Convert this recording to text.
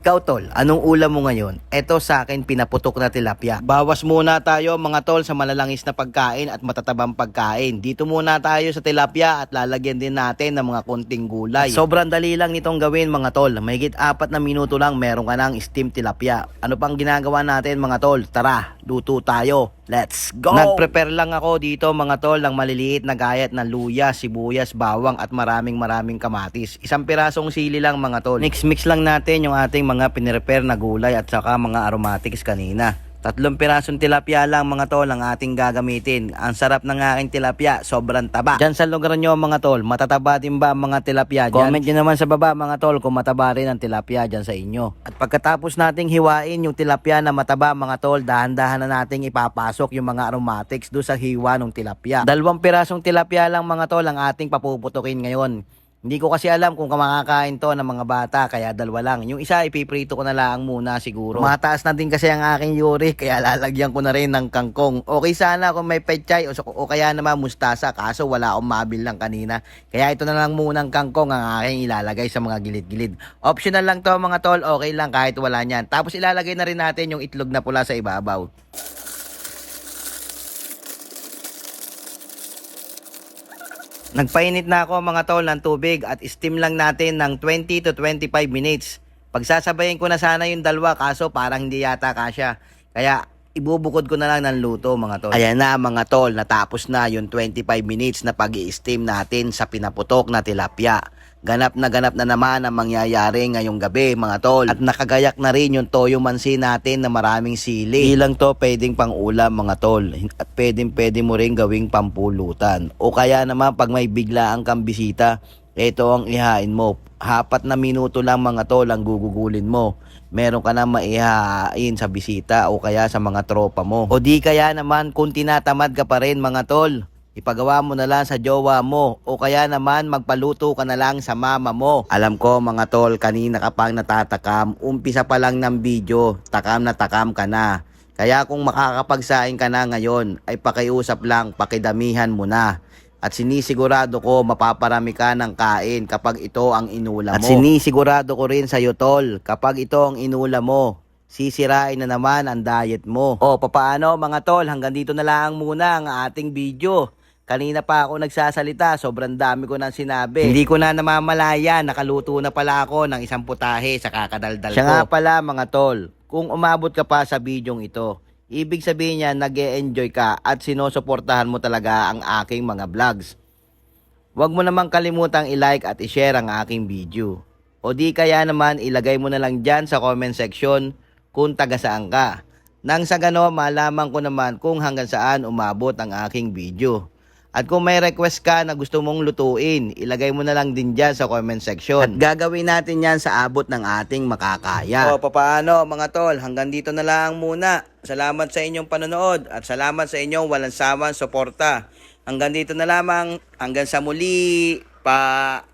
Ikaw tol, anong ulam mo ngayon? Eto sa akin pinaputok na tilapia. Bawas muna tayo mga tol sa malalangis na pagkain at matatabang pagkain. Dito muna tayo sa tilapia at lalagyan din natin ng mga konting gulay. At sobrang dali lang nitong gawin mga tol. Mahigit 4 na minuto lang meron ka ng steam tilapia. Ano pang ginagawa natin mga tol? Tara, luto tayo. Let's go! Nag-prepare lang ako dito mga tol ng maliliit na gayat ng luya, sibuyas, bawang at maraming kamatis. Isang pirasong sili lang mga tol. Mix lang natin yung ating mga pinirepare na gulay at saka mga aromatics kanina. 3 pirasong tilapia lang mga tol ang ating gagamitin. Ang sarap ng aking tilapia, sobrang taba. Diyan sa lugar nyo mga tol, matataba din ba ang mga tilapia dyan? Comment nyo naman sa baba mga tol kung mataba rin ang tilapia dyan sa inyo. At pagkatapos nating hiwain yung tilapia na mataba mga tol, dahan-dahan na nating ipapasok yung mga aromatics do sa hiwa ng tilapia. 2 pirasong tilapia lang mga tol ang ating papuputukin ngayon. Hindi ko kasi alam kung makakain to ng mga bata, kaya 2 lang. Yung isa, ipiprito ko na lang muna siguro. Mataas na din kasi ang aking uric, kaya lalagyan ko na rin ng kangkong. Okay sana kung may pechay o kaya naman mustasa, kaso wala akong mabil lang kanina. Kaya ito na lang muna ang kangkong ang aking ilalagay sa mga gilid-gilid. Optional lang to mga tol, okay lang kahit wala niyan. Tapos ilalagay na rin natin yung itlog na pula sa ibabaw. Nagpainit na ako mga tol ng tubig at steam lang natin ng 20 to 25 minutes. Pagsasabayin ko na sana yung 2 kaso parang hindi yata kasya. Kaya ibubukod ko na lang ng luto mga tol. Ayan na mga tol, natapos na yung 25 minutes na pag-i-steam natin sa pinaputok na tilapia. Ganap na naman ang mangyayari ngayong gabi mga tol. At nakagayak na rin yung toyo mansi natin na maraming sili. Hindi lang to pwedeng pang ulam mga tol. At pwede mo rin gawing pampulutan. O kaya naman pag may biglaan kang bisita, ito ang ihain mo. 4 na minuto lang mga tol ang gugugulin mo. Meron ka na maihain sa bisita o kaya sa mga tropa mo. O di kaya naman kung tinatamad ka pa rin mga tol, ipagawa mo na lang sa jowa mo o kaya naman magpaluto ka na lang sa mama mo. Alam ko mga tol, kanina ka pang natatakam, umpisa pa lang ng video, takam na takam ka na. Kaya kung makakapagsaing ka na ngayon, ay pakiusap lang, pakidamihan mo na. At sinisigurado ko mapaparami ka ng kain kapag ito ang inulam mo. At sinisigurado ko rin sa iyo tol, kapag ito ang inulam mo, sisirain na naman ang diet mo. O papaano mga tol, hanggang dito na lang muna ang ating video. Kanina pa ako nagsasalita, sobrang dami ko nang sinabi. Hindi ko na namamalaya, nakaluto na pala ako ng isang putahe sa kakadaldal ko. Siya nga pala mga tol, kung umabot ka pa sa bidyong ito, ibig sabihin niya nag-e-enjoy ka at sinusuportahan mo talaga ang aking mga vlogs. Huwag mo namang kalimutang i-like at i-share ang aking video. O di kaya naman ilagay mo na lang dyan sa comment section kung taga saan ka. Nang sa gano malaman ko naman kung hanggang saan umabot ang aking video. At kung may request ka na gusto mong lutuin, ilagay mo na lang din dyan sa comment section. At gagawin natin yan sa abot ng ating makakaya. O papaano mga tol, hanggang dito na lang muna. Salamat sa inyong panonood at salamat sa inyong walang sawang suporta. Hanggang dito na lamang, hanggang sa muli, paalam!